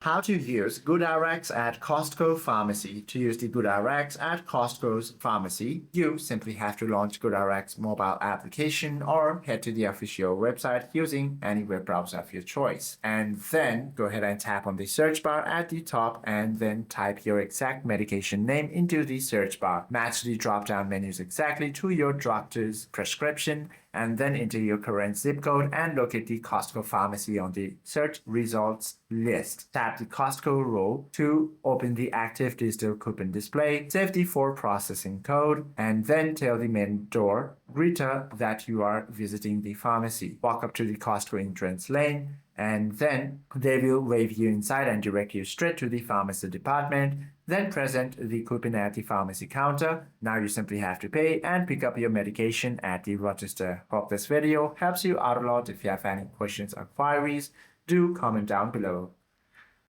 How to use GoodRx at Costco Pharmacy. To use the GoodRx at Costco's pharmacy, you simply have to launch GoodRx mobile application or head to the official website using any web browser of your choice. And then go ahead and tap on the search bar at the top and then type your exact medication name into the search bar. Match the drop-down menus exactly to your doctor's prescription and then enter your current zip code and locate the Costco pharmacy on the search results list. Tap the Costco row to open the active digital coupon display, save the for processing code, and then tell the main door greeter that you are visiting the pharmacy. Walk up to the Costco entrance lane, and then they will wave you inside and direct you straight to the pharmacy department. Then present the coupon at the pharmacy counter. Now you simply have to pay and pick up your medication at the register. Hope this video helps you out a lot. If you have any questions or queries, do comment down below.